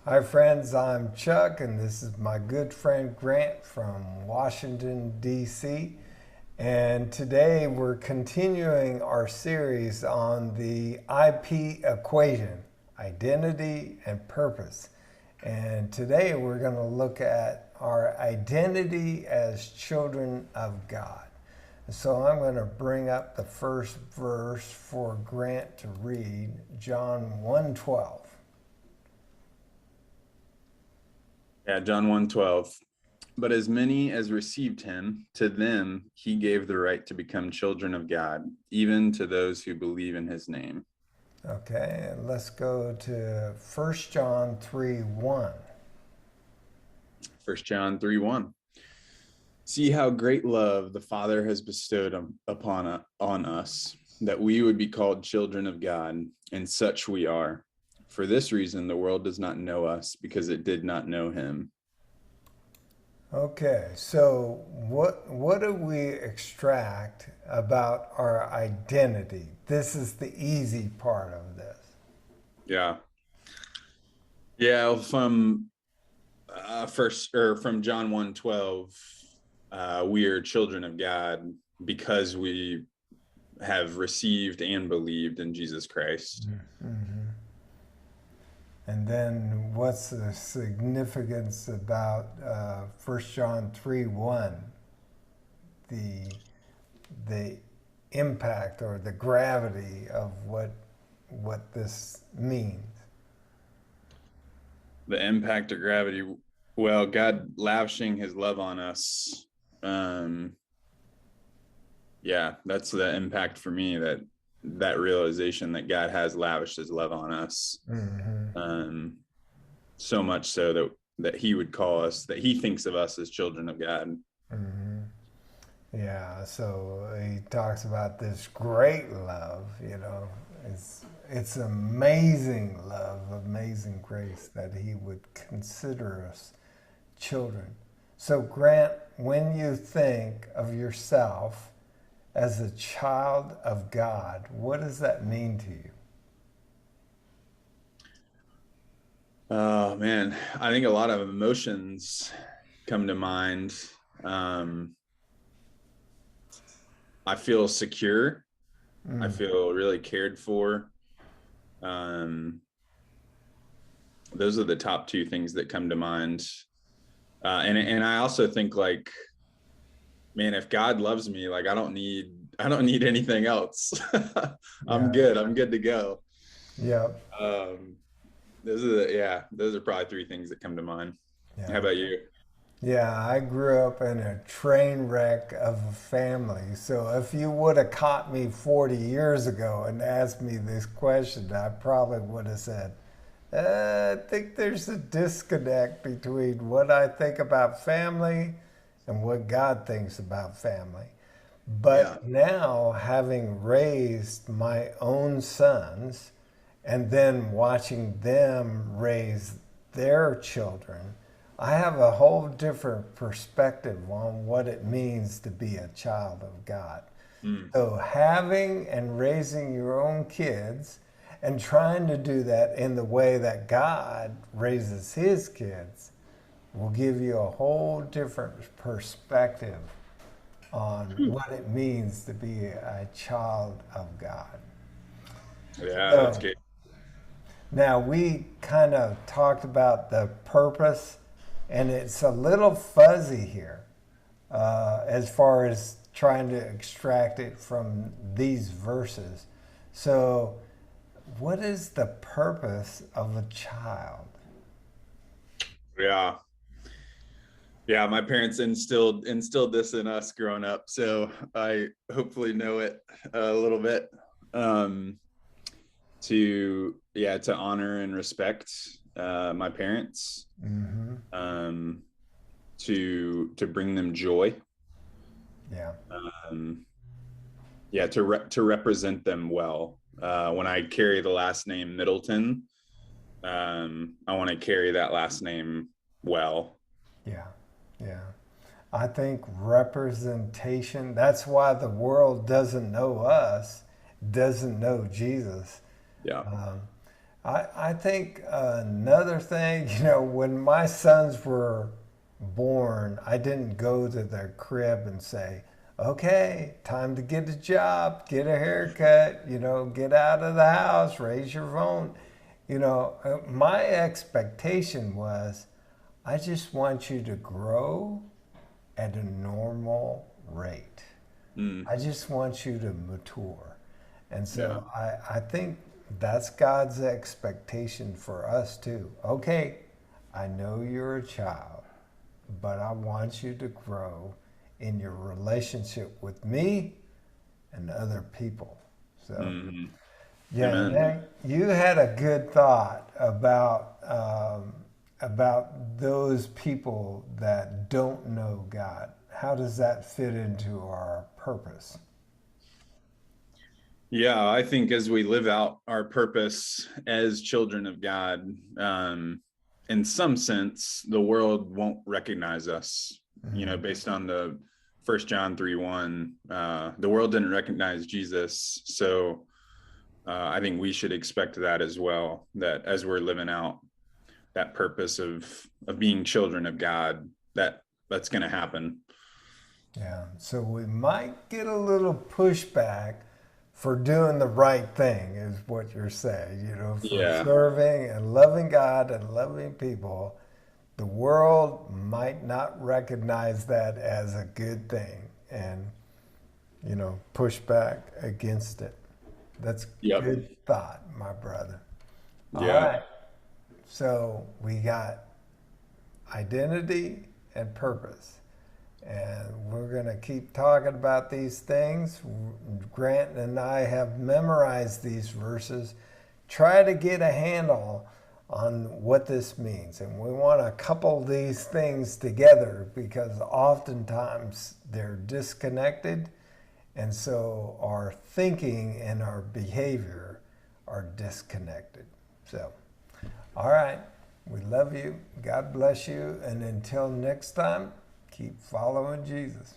Hi, friends. I'm Chuck, and this is my good friend Grant from Washington, D.C. And today we're continuing our series on the IP equation, identity and purpose. And today we're going to look at our identity as children of God. So I'm going to bring up the first verse for Grant to read, John 1:12. Yeah, John 1:12. But as many as received him, to them he gave the right to become children of God, even to those who believe in his name. Okay, and let's go to 1 John 3:1. 1 John 3:1. See how great love the Father has bestowed on us, that we would be called children of God, and such we are. For this reason, the world does not know us, because it did not know him. Okay, so what do we extract about our identity? This is the easy part of this. Yeah. Yeah, from John 1:12, we are children of God because we have received and believed in Jesus Christ. Mm-hmm. And then what's the significance about 1 John 3:1? The the impact or the gravity of what this means. The impact of gravity. Well, God lavishing his love on us. Um, yeah, that's the impact for me, that realization that God has lavished his love on us. Mm-hmm. Um, so much so that he would call us, that he thinks of us as children of God. Mm-hmm. Yeah, so he talks about this great love, it's amazing love, amazing grace that he would consider us children. So Grant, when you think of yourself as a child of God, what does that mean to you? Oh man, I think a lot of emotions come to mind. Um, I feel secure. I Mm, feel really cared for. Um, those are the top two things that come to mind. And I also think, like, man, if God loves me, like I don't need anything else. I'm yeah, good. I'm good to go. yep, Um, those are probably three things that come to mind. How yeah. about you? Yeah, I grew up in a train wreck of a family. So if you would have caught me 40 years ago and asked me this question, I probably would have said, I think there's a disconnect between what I think about family and what God thinks about family. Yeah. But now, having raised my own sons and then watching them raise their children, I have a whole different perspective on what it means to be a child of God. Mm. So, having and raising your own kids and trying to do that in the way that God raises his kids will give you a whole different perspective on what it means to be a child of God. Yeah, that's So good. now we kind of talked about the purpose, and it's a little fuzzy here as far as trying to extract it from these verses. So, what is the purpose of a child? Yeah. Yeah, my parents instilled this in us growing up, so I hopefully know it a little bit. Um, to honor and respect my parents, Mm-hmm. um, to bring them joy, Yeah. um, yeah, to represent them well. When I carry the last name Middleton, I want to carry that last name well. Yeah. Yeah. I think representation, that's why the world doesn't know us, doesn't know Jesus. Yeah. Um, I think another thing, when my sons were born, I didn't go to their crib and say, okay, time to get a job, get a haircut, get out of the house, raise your phone. My expectation was, I just want you to grow at a normal rate. Mm, I just want you to mature. And yeah. so I think that's God's expectation for us too. Okay, I know you're a child, but I want you to grow in your relationship with me and other people. So, Hmm. yeah, Amen. now you had a good thought about those people that don't know God. How does that fit into our purpose? Yeah, I think as we live out our purpose as children of God, in some sense, the world won't recognize us. Mm, Based on the First John 3:1, the world didn't recognize Jesus, so I think we should expect that as well. That as we're living out that purpose of being children of God, that's going to happen. yeah, so we might get a little pushback for doing the right thing, is what you're saying, for Yeah. serving and loving God and loving people. The world might not recognize that as a good thing and, push back against it. That's Yep. good thought, my brother. All Yeah. right. So we got identity and purpose. And we're going to keep talking about these things. Grant and I have memorized these verses. Try to get a handle on what this means. And we want to couple these things together because oftentimes they're disconnected. And so our thinking and our behavior are disconnected. So, all right. We love you. God bless you. And until next time, keep following Jesus.